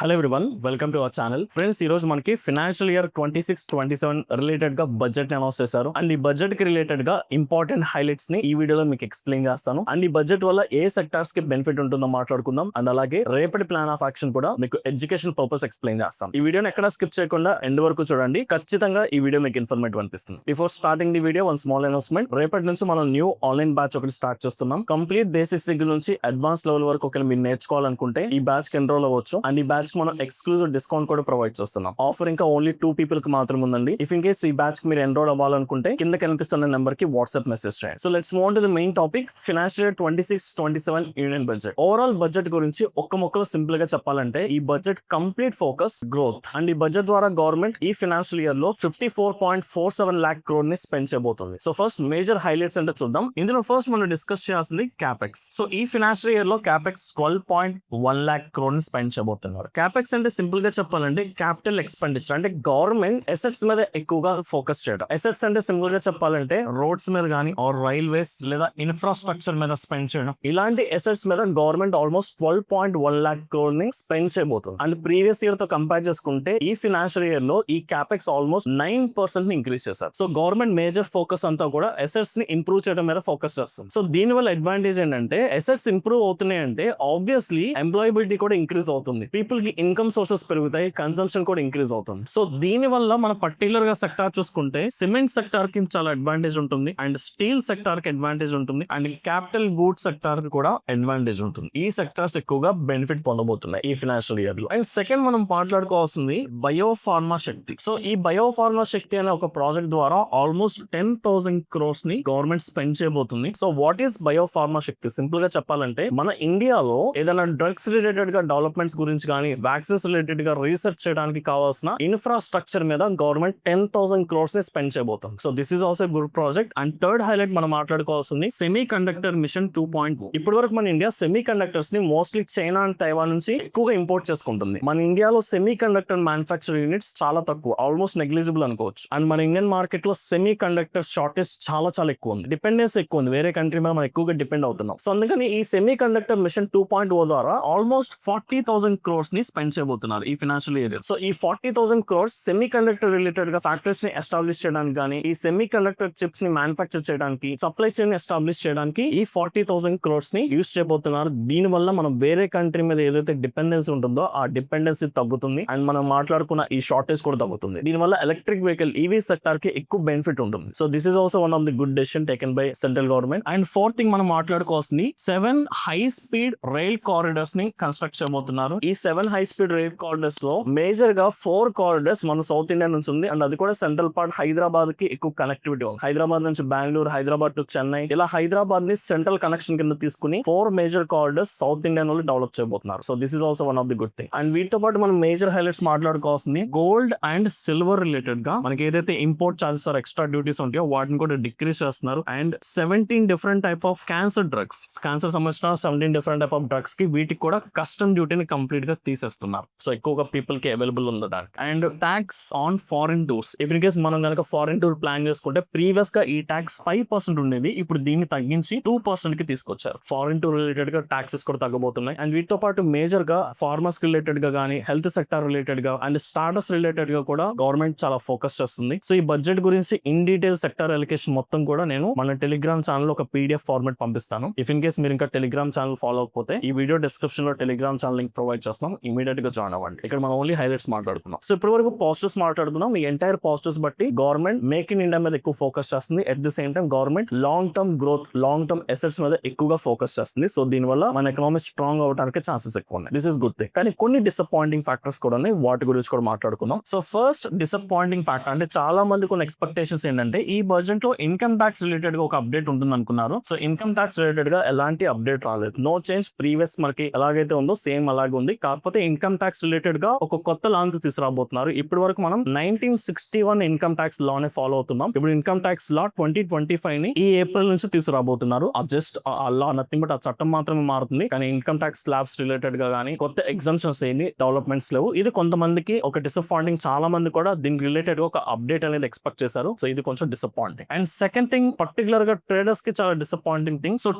Hello everyone, welcome to our channel. Friends, ఈ రోజు మనకి ఫైనాన్షియల్ ఇయర్ 26-27 రిలేటెడ్ గా బడ్జెట్ అనౌన్స్ చేశారు. అండ్ ఈ బడ్జెట్ కి రిలేటెడ్ గా ఇంపార్టెంట్ హైలైట్స్ ని ఈ వీడియోలో మీకు ఎక్స్ప్లెయిన్ చేస్తాను. అండ్ ఈ బడ్జెట్ వల్ల ఏ సెక్టార్స్ కి బెనిఫిట్ ఉంటుందో మాట్లాడుకుందాం. అండ్ అలాగే రేపటి ప్లాన్ ఆఫ్ యాక్షన్ కూడా మీకు ఎడ్యుకేషన్ పర్పస్ ఎక్స్ప్లెయిన్ చేస్తాం. ఈ వీడియోని ఎక్కడ స్కిప్ చేయకుండా ఎండ్ వరకు చూడండి. ఖచ్చితంగా ఈ వీడియో మీకు ఇన్ఫర్మేటివ్ అనిపిస్తుంది. Before starting the video, one small announcement. రేపటి నుంచి మనం న్యూ ఆన్లైన్ బ్యాచ్ ఒకటి స్టార్ట్ చేస్తున్నాం. కంప్లీట్ బేసిక్స్ దగ్గర నుంచి అడ్వాన్స్ లెవెల్ వరకు ఒకవేళ మీరు నేర్చుకోవాలనుకుంటే ఈ బ్యాచ్ కి ఎన్రోల్ అవ్వచ్చు. అండ్ ఈ బ్యాచ్ కి మనం ఎక్స్క్లూజివ్ డిస్కౌంట్ కూడా ప్రొవైడ్ చేస్తున్నాం. ఆఫర్ ఇంకా ఓన్లీ 2 పీపుల్ కి మాత్రం ఉందండి. ఇఫ్ ఇన్ కేస్ ఈ బ్యాచ్ కి మీరు ఎన్రోల్ అవ్వాలనుకుంటే కింద కనిపిస్తున్న నెంబర్ కి వాట్సాప్ మెసేజ్ చేయండి. So let's move on to the main topic, financial year 26-27 union budget. Overall budget గురించి ఒక్క మొక్కలో సింపుల్ గా చెప్పాలంటే ఈ budget complete focus growth. And ఈ బడ్జెట్ ద్వారా గవర్నమెంట్ ఈ ఫైనాన్షియల్ ఇయర్ లో 54.47 lakh crore ని స్పెండ్ చేయబోతుంది. సో ఫస్ట్ మేజర్ హైలైట్స్ అంటే చూద్దాం. ఇందులో ఫస్ట్ మనం డిస్కస్ చేయాల్సింది క్యాపెక్స్. సో ఈ ఫైనాన్షియల్ ఇయర్ లో క్యాపెక్స్ 12.1 lakh crore ని స్పెండ్ చేయబోతున్నారు. క్యాపెక్స్ అంటే సింపుల్ గా చెప్పాలంటే క్యాపిటల్ ఎక్స్పెండిచర్, అంటే గవర్నమెంట్ అసెట్స్ మీద ఎక్కువగా ఫోకస్ చేయడం. అసెట్స్ అంటే సింపుల్ గా చెప్పాలంటే రోడ్స్ మీద కానీ ఆర్ రైల్వేస్ లేదా ఇన్ఫ్రాస్ట్రక్చర్ మీద స్పెండ్ చేయడం. ఇలాంటి అసెట్స్ మీద గవర్నమెంట్ ఆల్మోస్ట్ 12.1 lakh crore ని స్పెండ్ చేయబోతుంది. అండ్ ప్రీవియస్ ఇయర్ తో కంపేర్ చేసుకుంటే ఈ ఫైనాన్షియల్ ఇయర్ లో ఈ క్యాపెక్స్ ఆల్మోస్ట్ 9% ని ఇంక్రీజ్ చేశారు. సో గవర్నమెంట్ మేజర్ ఫోకస్ అంతా కూడా అసెట్స్ ని ఇంప్రూవ్ చేయడం మీద ఫోకస్ చేస్తుంది. సో దీని వల్ల అడ్వాంటేజ్ ఏంటంటే అసెట్స్ ఇంప్రూవ్ అవుతున్నాయి అంటే ఆబ్వియస్లీ ఎంప్లాయబిలిటీ కూడా ఇంక్రీజ్ అవుతుంది. పీపుల్ కి ఇన్కమ్ సోర్సెస్ పెరుగుతాయి, కన్సంప్షన్ కూడా ఇంక్రీజ్ అవుతుంది. సో దీని వల్ల మన పర్టికులర్ గా సెక్టార్ చూసుకుంటే సిమెంట్ సెక్టార్ కి చాలా అడ్వాంటేజ్ ఉంటుంది, అండ్ స్టీల్ సెక్టార్ కి అడ్వాంటేజ్ ఉంటుంది, అండ్ క్యాపిటల్ గూడ్స్ సెక్టార్ కి కూడా అడ్వాంటేజ్ ఉంటుంది. ఈ సెక్టార్స్ ఎక్కువగా బెనిఫిట్ పొందబోతున్నాయి ఈ ఫైనాన్షియల్ ఇయర్ లో. అండ్ సెకండ్ మనం మాట్లాడుకోవాల్సింది బయోఫార్మా శక్తి. సో ఈ బయోఫార్మా శక్తి అనే ఒక ప్రాజెక్ట్ ద్వారా ఆల్మోస్ట్ 10,000 crores ని గవర్నమెంట్ స్పెండ్ చేయబోతుంది. So what is biopharma Shakti? Simple గా చెప్పాలంటే మన ఇండియాలో ఏదైనా డ్రగ్స్ రిలేటెడ్ గా డెవలప్మెంట్స్ గురించి కానీ వ్యాక్సిన్స్ రిలేటెడ్ గా రీసెర్చ్ చేయడానికి కావాల్సిన ఇన్ఫ్రాస్ట్రక్చర్ మీద గవర్నమెంట్ 10,000 crores ని స్పెండ్ చేయబోతుంది. So this is also good project. And third highlight మనం మాట్లాడుకోవాల్సింది సెమీ కండక్టర్ మిషన్ 2.0. ఇప్పటి వరకు మన ఇండియా సెమీ కండక్టర్స్ ని మోస్ట్లీ చైనా అండ్ తైవాన్ నుంచి ఎక్కువగా ఇంపోర్ట్ చేసుకుంటుంది. మన ఇండియాలో సెమీ కండక్టర్ మ్యానుఫ్యాక్చర్ యూనిట్స్ చాలా తక్కువ, ఆల్మోస్ట్ నెగ్లిజిబుల్ అనుకోవచ్చు. అండ్ మన ఇండియన్ మార్కెట్ లో సెమీ కండక్టర్ షార్టేజ్ చాలా ఎక్కువ ఉంది, డిపెండెన్స్ ఎక్కువ ఉంది, వేరే కంట్రీ మీద మనం ఎక్కువగా డిపెండ్ అవుతున్నాం. సో అందుకని ఈ సెమీ కండక్టర్ మిషన్ 2.0 ద్వారా ఆల్మోస్ట్ 40,000 crores ని స్పెండ్ చేయబోతున్నారు ఈ ఫైనాన్షియల్ ఇయర్. సో ఈ 40,000 crores సెమీ కండక్టర్ రిలేటెడ్ గా ఫ్యాక్టరీస్ ని ఎస్టాబ్లిష్ చేయడానికి కానీ, ఈ సెమీ కండక్టర్ చిప్స్ ని మ్యానుఫ్యాక్చర్ చేయడానికి, సప్లై చైన్ ఎస్టాబ్లిష్ చేయడానికి ఈ 40,000 crores ని యూస్ చేయబోతున్నారు. దీని వల్ల మనం వేరే కంట్రీ మీద ఏదైతే డిపెండెన్సీ ఉంటుందో ఆ డిపెండెన్సీ తగ్గుతుంది, అండ్ మనం మాట్లాడుకున్న ఈ షార్టేజ్ కూడా తగ్గుతుంది. దీని వల్ల ఎలక్ట్రిక్ వెహికల్ ఈవీ సెక్టార్ కి ఎక్కువ బెనిఫిట్ ఉంటుంది. So this is also one of the good decision taken by central government. And fourth thing మనం మాట్లాడుకోవాల్సింది 7 హై స్పీడ్ రైల్ కారిడార్స్ ని కన్స్ట్రక్ట్ చేయబోతున్నారు. ఈ 7 హై స్పీడ్ రైల్ కారిడార్స్ లో మేజర్ గా 4 corridors మన సౌత్ ఇండియా నుంచి ఉంది, అండ్ అది కూడా సెంట్రల్ పార్ట్ హైదరాబాద్ కి ఎక్కువ కనెక్టివిటీ ఉంది. హైదరాబాద్ నుంచి బెంగళూరు, హైదరాబాద్ టు చెన్నై, ఇలా హైదరాబాద్ ని సెంట్రల్ కనెక్షన్ కింద తీసుకుని 4 మేజర్ కారిడార్స్ సౌత్ ఇండియా లో డెవలప్ చేయబోతున్నారు. So this is also one of the good thing. And వీటితో పాటు మనం మేజర్ హైలైట్స్ మాట్లాడుకోవాల్సింది గోల్డ్ అండ్ సిల్వర్ రిలేటెడ్ గా మనకి ఏదైతే import charges or extra duties ఉంటాయో వాటిని కూడా డిక్రీస్ చేస్తున్నారు. And 17 different type of cancer drugs, cancer సంబంధించిన 17 డిఫరెంట్ టైప్ ఆఫ్ డ్రగ్స్ కి వీటికి కూడా కస్టమ్ డ్యూటీని కంప్లీట్ గా తీసేస్తున్నారు. సో ఎక్కువగా పీపుల్ కి అవైలబుల్ ఉండడానికి. And tax on foreign tours, if in case మనం కనుక ఫారిన్ టూర్ ప్లాన్ చేసుకుంటే ప్రీవియస్ గా ఈ ట్యాక్స్ 5% ఉండేది, ఇప్పుడు దీన్ని తగ్గించి 2% కి తీసుకొచ్చారు. ఫారిన్ టూర్ రిలేటెడ్ గా ట్యాక్సెస్ కూడా తగ్గబోతున్నాయి. అండ్ వీటితో పాటు మేజర్ గా ఫార్మర్స్ రిలేటెడ్ గా కానీ, హెల్త్ సెక్టర్ రిలేటెడ్ గా అండ్ స్టార్టప్స్ రిలేటెడ్ గా కూడా గవర్నమెంట్ చాలా ఫోకస్ చేస్తుంది. సో ఈ బడ్జెట్ గురించి ఇన్ డీటెయిల్ సెక్టర్ అలొకేషన్ మొత్తం కూడా నేను మన టెలిగ్రామ్ ఛానల్ ఒక PDF ఫార్మాట్ పంపిస్తాను. ఇఫ్ ఇన్ కేస్ మీరు ఇంకా టెలిగ్రామ్ ఛానల్ ఫాలో అవ్వకపోతే ఈ వీడియో డిస్క్రిప్షన్ లో టెలిగ్రామ్ ఛానల్ లింక్ ప్రొవైడ్ చేస్తాం, ఇమీడియట్ గా జాయిన్ అవ్వండి. ఇక్కడ మనం ఓన్లీ హైలైట్స్ మాట్లాడుకున్నాం. సో ఇప్పటి వరకు పాజిటివ్స్ మాట్లాడుకున్నాం. ఈ ఎంటైర్ పాజిటివ్స్ బట్టి గవర్నమెంట్ మేక్ ఇన్ ఇండియా మీద ఎక్కువ ఫోకస్ చేస్తుంది. At the same time government long term growth, long term assets మీద ఎక్కువగా ఫోకస్ చేస్తుంది. సో దీని వల్ల మన ఎకనామీ స్ట్రాంగ్ అవడానికి ఛాన్సెస్ ఎక్కువ ఉన్నాయి. This is good thing. కానీ కొన్ని డిసప్పాయింటింగ్ ఫ్యాక్టర్స్ కూడా ఉన్నాయి, వాటి గురించి కూడా మాట్లాడుకుందాం. సో ఫస్ట్ డిసప్పాయింటింగ్ ఫ్యాక్టర్ అంటే చాలా మంది కొన్ని ఎక్స్పెక్టేషన్స్ ఏంటంటే ఈ బడ్జెట్ లో ఇన్కమ్ ట్యాక్స్ రిలేటెడ్ గా ఒక అప్డేట్ ఉంటుంది అనుకున్నారు. సో ఇన్కమ్ ట్యాక్స్ రిలేటెడ్ గా ఎలాంటి అప్డేట్ రాలేదు. నో చేంజ్, ప్రీవియస్ మనకి ఎలాగైతే ఉందో సేమ్ అలాగే ఉంది. కాకపోతే ఇన్కమ్ ట్యాక్స్ రిలేటెడ్ గా ఒక కొత్త లా తీసుకురాబోతున్నారు. ఇప్పటి వరకు మనం 1961 ఇన్కమ్ ట్యాక్స్ లానే ఫాలో అవుతున్నాం. ఇప్పుడు ఇన్కమ్ ట్యాక్స్ లా 2025 ని ఈ ఏప్రిల్ నుంచి తీసుకురాబోతున్నారు. జస్ట్ ఆ లా నథింగ్ బట్ ఆ చట్టం మాత్రమే మారుతుంది, కానీ ఇన్కమ్ ట్యాక్స్ స్లాబ్స్ రిలేటెడ్ గా కానీ కొత్త ఎగ్జామ్షన్స్ ఏంటి డెవలప్మెంట్స్ లేవు. ఇది కొంతమందికి ఒక డిసప్పాయింటింగ్. చాలా మంది కూడా దీనికి రిలేటెడ్ గా ఒక అప్డేట్ అనేది ఎక్స్పెక్ట్ చేశారు. సో ఇది కొంచెం disappointing. And second thing particular గా ట్రేడర్స్ కి చాలా డిసప్పాయింటింగ్ థింగ్. సో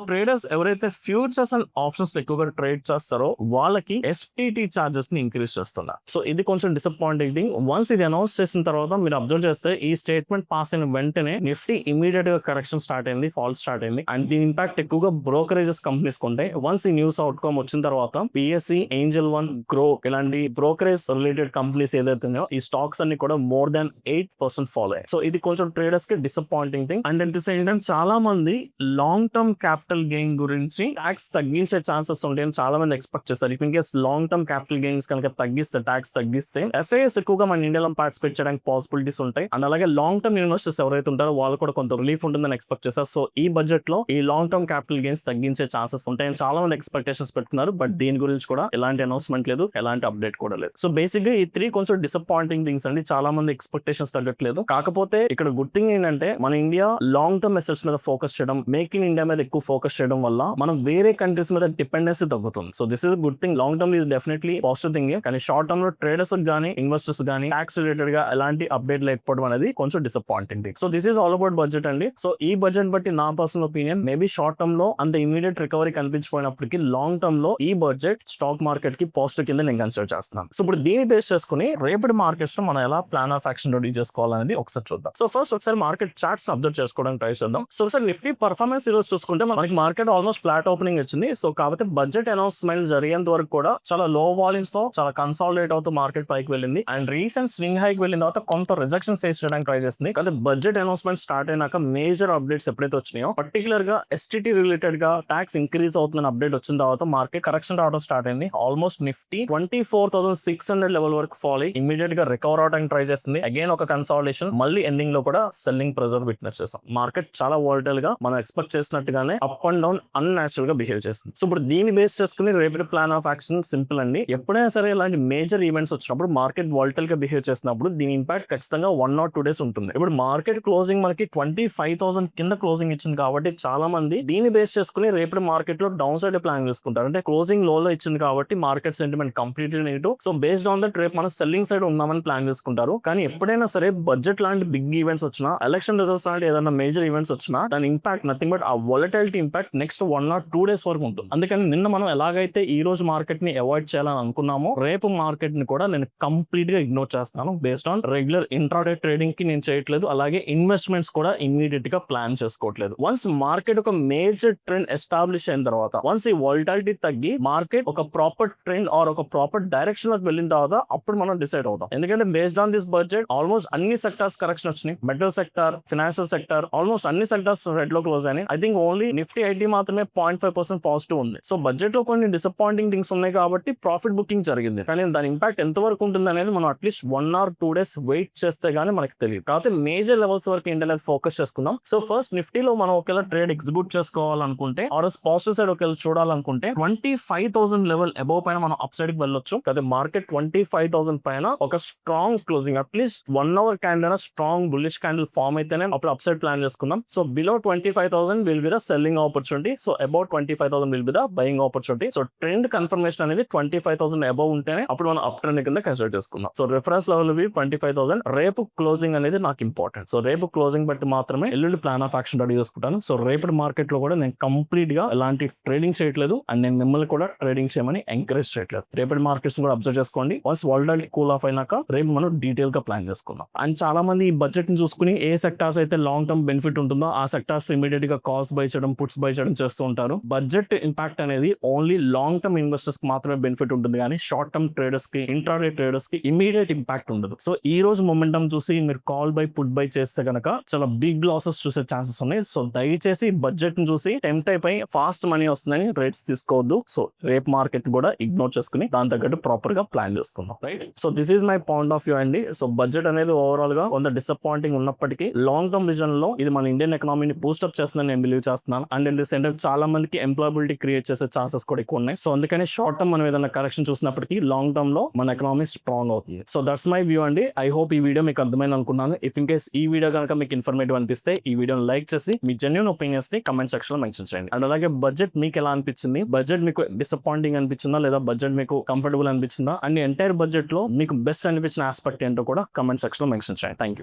ట్రేడర్స్ ఎవరైతే ఫ్యూచర్స్ అండ్ ఆప్షన్స్ ఎక్కువగా ట్రేడ్ చేస్తారో వాళ్ళకి STT చార్జెస్ ని ఇంక్రీజ్ చేస్తున్నారు. సో ఇది కొంచెం డిసప్పాయింటింగ్ థింగ్. వన్స్ ఇది అనౌన్స్ చేసిన తర్వాత మీరు అబ్జర్వ్ చేస్తే ఈ స్టేట్మెంట్ పాస్ అయిన వెంటనే నిఫ్టీ ఇమీడియట్ గా కరెక్షన్ స్టార్ట్ అయింది, ఫాల్ స్టార్ట్ అయింది. అండ్ దీని ఇంపాక్ట్ ఎక్కువగా బ్రోకరేజెస్ కంపెనీస్ కొంటాయి. వన్స్ ఈ న్యూస్ అవుట్కమ్ వచ్చిన తర్వాత పిఎస్సి, ఏంజల్ వన్, గ్రో ఇలాంటి బ్రోకరేజ్ రిలేటెడ్ కంపెనీస్ ఏదైతే ఉన్నాయో ఈ స్టాక్స్ అన్ని కూడా more than 8% ఫాలో అయ్యాయి. సో ఇది కొంచెం ట్రేడర్స్ కి disappointing thing. And at the same time చాలా మంది లాంగ్ టర్మ్ క్యాపిటల్ గెయిన్ గురించి ట్యాక్స్ తగ్గించే ఛాన్సెస్ ఉంటాయని చాలా మంది ఎక్స్పెక్ట్ చేస్తారు. If in case long term capital gains కనుక తగ్గిస్తే, ట్యాక్స్ తగ్గిస్తే ఎఫ్ఐఎస్ ఎక్కువగా మన ఇండియాలో పార్టిసిపేట్ చేయడానికి పాసిబిలిటీస్ ఉంటాయి. అండ్ అలాగే లాంగ్ టర్మ్ ఇన్వెస్టర్స్ ఎవరైతే ఉంటారో వాళ్ళు కూడా కొంత రిలీఫ్ ఉంటుందని ఎక్స్పెక్ట్ చేస్తారు. సో ఈ బడ్జెట్ లో ఈ లాంగ్ టర్మ్ క్యాపిటల్ గెయిన్స్ తగ్గించే ఛాన్సెస్ ఉంటాయని చాలా మంది ఎక్స్పెక్టేషన్స్ పెట్టుకున్నారు. బట్ దీని గురించి కూడా ఎలాంటి అనౌన్స్మెంట్ లేదు, ఎలాంటి అప్డేట్ కూడా లేదు. సో బేసిక్ గా ఈ 3 కొంచెం డిసప్పాయింటింగ్ థింగ్స్ అండి. చాలా మంది ఎక్స్పెక్టేషన్స్ తగ్గట్లేదు. కాకపోతే ఇక్కడ గుడ్ థింగ్ ఏంటంటే మన ఇండియా లాంగ్ టర్మ్ అసెట్స్ మీద ఫోకస్ చేయడం, మేక్ ఇన్ ఇండియా మీద ఎక్కువ ఫోకస్ చేయడం వల్ల మనం వేరే కంట్రీస్ మీద డిపెండెన్సీ తగ్గుతుంది. So this is good thing. Long term ఇది డెఫినెట్లీ పాజిటివ్ థింగ్. కానీ షార్ట్ టర్మ్ లో ట్రేడర్స్ గానీ, ఇన్వెస్టర్స్ గానీ ట్యాక్స్ రిలేటెడ్ గా ఎలాంటి అప్డేట్ లేకపోవడం అనేది కొంచెం disappointing thing. So this is all about budget అండి. సో ఈ బడ్జెట్ బట్టి నా personal opinion maybe short term లో అంత ఇమీడియట్ రికవరీ కనిపించిపోయినప్పటికీ లాంగ్ టర్మ్ లో ఈ బడ్జెట్ స్టాక్ మార్కెట్ కి పాజిటివ్ కింద నేను కన్సిడర్ చేస్తున్నాను. సో ఇప్పుడు దీన్ని బేస్ చేసుకుని రేపటి మార్కెట్స్ లో మనం ఎలా ప్లాన్ ఆఫ్ యాక్షన్ రెడీ చేసుకోవాలనేది ఒకసారి చూద్దాం. సో ఫస్ట్ ఒకసారి మార్కెట్ చార్ట్స్ అబ్జర్వ్ చేసుకోవడానికి ట్రై చేద్దాం. సో ఒకసారి నిఫ్టీ పర్ఫార్మెన్స్ ఈ రోజు చూసుకుంటే మనకి మార్కెట్ ఆల్మోస్ట్ ఫ్లాట్ ఓపెనింగ్ వచ్చింది. సో కాబట్టి బడ్జెట్ అనౌన్స్మెంట్ జరిగేంత వరకు కూడా చాలా లో వాల్యూమ్స్ తో చాలా కన్సాలిడేట్ అవుతూ మార్కెట్ పైకి వెళ్ళింది. అండ్ రీసెంట్ స్వింగ్ హైక్ వెళ్ళిన తర్వాత కొంత రిజెక్షన్ ఫేస్ చేయడానికి ట్రై చేస్తుంది. కానీ బడ్జెట్ అనౌన్స్మెంట్ స్టార్ట్ అయినాక మేజర్ అప్డేట్స్ ఎప్పుడైతే వచ్చినాయో, పర్టికులర్ గా ఎస్టీటీ రిలేటెడ్ గా ట్యాక్స్ ఇంక్రీజ్ అవుతున్న అప్డేట్ వచ్చిన తర్వాత మార్కెట్ కరెక్షన్ రావడం స్టార్ట్ అయింది. ఆల్మోస్ట్ నిఫ్టీ 24,600 లెవెల్ వరకు ఫాల్ అయ్యి ఇమీడియట్ గా రికవర్ అవడానికి ట్రై చేస్తుంది. అగైన్ ఒక కన్సాలిడేషన్, మళ్ళీ ఎండింగ్ లో కూడా సెల్లింగ్ ప్రెజర్ విట్నెస్ చేస్తాం. మార్కెట్ చాలా వాలటైల్ గా మనం ఎక్స్పెక్ట్ చేసినట్టుగానే అప్ అండ్ డౌన్ అన్యాచురల్ గా బిహేవ్ చేస్తుంది. సో ఇప్పుడు దీన్ని బేస్ చేసుకుని రేపటి ప్లాన్ ఆఫ్ యాక్షన్ సింపుల్ అండి. ఎప్పుడైనా సరే ఇలాంటి మేజర్ ఈవెంట్స్ వచ్చినప్పుడు మార్కెట్ వాలటైల్ గా బిహేవ్ చేసినప్పుడు దీని ఇంపాక్ట్ ఖచ్చితంగా 1 or 2 days ఉంటుంది. ఇప్పుడు మార్కెట్ క్లోజింగ్ మనకి 25,000 కింద క్లోజింగ్ ఇచ్చింది కాబట్టి చాలా మంది దీన్ని బేస్ చేసుకుని రేపటి మార్కెట్ లో డౌన్ సైడ్ ప్లాన్ చేసుకుంటారు. అంటే క్లోజింగ్ లో ఇచ్చింది కాబట్టి market sentiment completely negative. So based on that రేపు మనం సెల్లింగ్ సైడ్ ఉన్నామని ప్లాన్ చేసుకుంటారు. కానీ ఎప్పుడైనా సరే బడ్జెట్ లాంటి బిగ్ ఈవెంట్స్ వచ్చినా, ఎలక్షన్ రిజల్ట్స్ లాంటి ఏదైనా మేజర్ ఈవెంట్స్ వచ్చినా దాని ఇంపాక్ట్ నథింగ్ బట్ ఆ volatility impact next 1 or 2 days వరకు ఉంటుంది. అందుకని నిన్న మనం ఎలాగైతే ఈ రోజు మార్కెట్ ని అవాయిడ్ చేయాలని అనుకున్నామో, రేపు మార్కెట్ ని కూడా నేను కంప్లీట్ గా ఇగ్నోర్ చేస్తాను. Based on regular intraday trading కి నేను చేయట్లేదు. అలాగే ఇన్వెస్ట్మెంట్స్ కూడా ఇమీడియట్ గా ప్లాన్ చేసుకోవట్లేదు. వన్స్ మార్కెట్ ఒక మేజర్ ట్రెండ్ ఎస్టాబ్లిష్ అయిన తర్వాత, వన్స్ ఈ వాలటిలిటీ తగ్గి మార్కెట్ ఒక ప్రాపర్ ట్రెండ్ ఆర్ ఒక ప్రాపర్ డైరెక్షన్ లోకి వెళ్ళిన తర్వాత అప్పుడు మనం డిసైడ్ అవుతాం. ఎందుకంటే based on this budget almost అన్ని సెక్టార్స్ కరెక్షన్ వచ్చినాయి. Metal sector, financial sector, almost అన్ని సెక్టార్స్ రెడ్ లో క్లోజ్ అయినాయి. ఐ థింక్ ఓన్లీ నిఫ్టీ 80 మాత్రమే 0.5% పాజిటివ్ ఉంది. సో బడ్జెట్ లో కొన్ని డిసప్పాయింటింగ్ థింగ్స్ ఉన్నాయి కాబట్టి ప్రాఫిట్ బుకింగ్ జరిగింది. కానీ దాని ఇంపాక్ట్ ఎంత వరకు ఉంటుంది అనేది మనం అట్లీస్ట్ 1 or 2 days వెయిట్ చేస్తే గానీ మనకి తెలియదు. కాబట్టి మేజర్ లెవెల్స్ వరకు ఏంటనేది ఫోకస్ చేసుకుందాం. సో ఫస్ట్ నిఫ్టీలో మనం ఒకవేళ ట్రేడ్ ఎగ్జిక్యూట్ చేసుకోవాలనుకుంటే ఆర్ పాజిటివ్ సైడ్ ఒకవేళ చూడాలనుకుంటే 25,000 లెవెల్ అబౌవ్ పైన మనం అప్ సైడ్ కి వెళ్ళొచ్చు. కదా మార్కెట్ 25,000 పైన ఒక strong closing at least 1 hour candle strong bullish candle form అయితేనే అప్పుడు అప్ సైడ్ ప్లాన్ చేసుకుందాం. So below 25,000 will be the selling opportunity. So about 25,000 will be the buying opportunity. So trend confirmation అనేది 25,000 above ఉంటేనే అప్పుడు మనం up trend కింద consider చేసుకుందాం. So reference level 25,000. రేపు క్లోజింగ్ అనేది నాకు ఇంపార్టెంట్. సో రేపు క్లోజింగ్ బట్టి మాత్రమే ఎల్లుండి ప్లాన్ ఆఫ్ యాక్షన్ రెడీ చేసుకుంటాను. సో రేపటి మార్కెట్ లో కూడా నేను కంప్లీట్ గా ఎలాంటి ట్రేడింగ్ చేయట్లేదు అండ్ నేను మిమ్మల్ని కూడా ట్రేడింగ్ చేయమని ఎంకరేజ్ చేయట్లేదు. రేపటి మార్కెట్స్ కూడా అబ్జర్వ్ చేసుకోండి. వన్స్ వాలటిలిటీ కూల్ ఆఫ్ అయినాక రేపు మనం డీటెయిల్ గా ప్లాన్ చేసుకుందాం. అండ్ చాలా మంది ఈ బడ్జెట్ ని చూసుకుని ఏ సెక్టార్స్ అయితే లాంగ్ టర్మ్ బెనిఫిట్ ఉంటుందో ఆ సెక్టార్స్ ఇమీడియట్ గా కాల్స్ బై చేయడం, పుట్స్ బై చేయడం చేస్తూ ఉంటారు. బడ్జెట్ ఇంపాక్ట్ అనేది ఓన్లీ లాంగ్ టర్మ్ ఇన్వెస్టర్స్ కి మాత్రమే బెనిఫిట్ ఉంటుంది కానీ షార్ట్ టర్మ్ ట్రేడర్స్ కి, ఇంట్రాడే ట్రేడర్స్ కి ఇమీడియట్ ఇంపాక్ట్ ఉండదు. సో ఈ రోజు మొమెంటం చూసి మీరు కాల్ బై పుట్ బై చేస్తే కనుక చాలా బిగ్ లాసెస్ చూసే ఛాన్సెస్ ఉన్నాయి. సో దయచేసి బడ్జెట్ ని చూసి టెంప్ట్ అయిపోయి ఫాస్ట్ మనీ వస్తుందని రేట్స్ తీసుకోవద్దు. సో రేపు మార్కెట్ కూడా ఇగ్నోర్ చేసుకుని దాని తగ్గట్టు ప్రాపర్ గా ప్లాన్ చేసుకుందాం. Right. So this is my point of view అండి. సో బడ్జెట్ అనేది ఓవరాల్ గా కొంత డిసప్పాయింటింగ్ ఉన్నప్పటికీ లాంగ్ టర్మ్ విజన్ లో ఇది మన ఇండియన్ ఎకనామీని బూస్టప్ చేస్తుందని నేను బిలీవ్ చేస్తున్నాను. And in the same time చాలా మందికి ఎంప్లాయబిలిటీ క్రియేట్ చేసే ఛాన్సెస్ కూడా ఎక్కువ ఉన్నాయి. సో అందుకని షార్ట్ టర్మ్ మనం ఏదైనా కరెక్షన్ చూసినప్పటికీ లాంగ్ టర్మ్ లో మన ఎకనామీ స్ట్రాంగ్ అవుతుంది. సో దట్స్ మై వ్యూ అండి. ఐ హోప్ ఈ వీడియో మీకు అర్థమైంది అనుకున్నాను. ఇఫ్ ఇన్ కేస్ ఈ వీడియో కనుక మీకు ఇన్ఫర్మేటివ్ అనిపిస్తే ఈ వీడియోని లైక్ చేసి మీ జెన్యూన్ ఒపీనియన్స్ ని కమెంట్ సెక్షన్ లో మెన్షన్ చేయండి. అండ్ అలాగే బడ్జెట్ మీకు ఎలా అనిపించింది, బడ్జెట్ మీకు డిసప్పాయింటింగ్ అనిపించిందా లేదా బడ్జెట్ మీకు కంఫర్టబుల్ అనిపించిందా అండ్ ఎంటైర్ బడ్జెట్ లో మీకు బెస్ట్ అనిపించిన ఆస్పెక్ట్ ఏంటో కూడా కమెంట్ సెక్షన్ లో మెన్షన్ చేయండి. Thank you.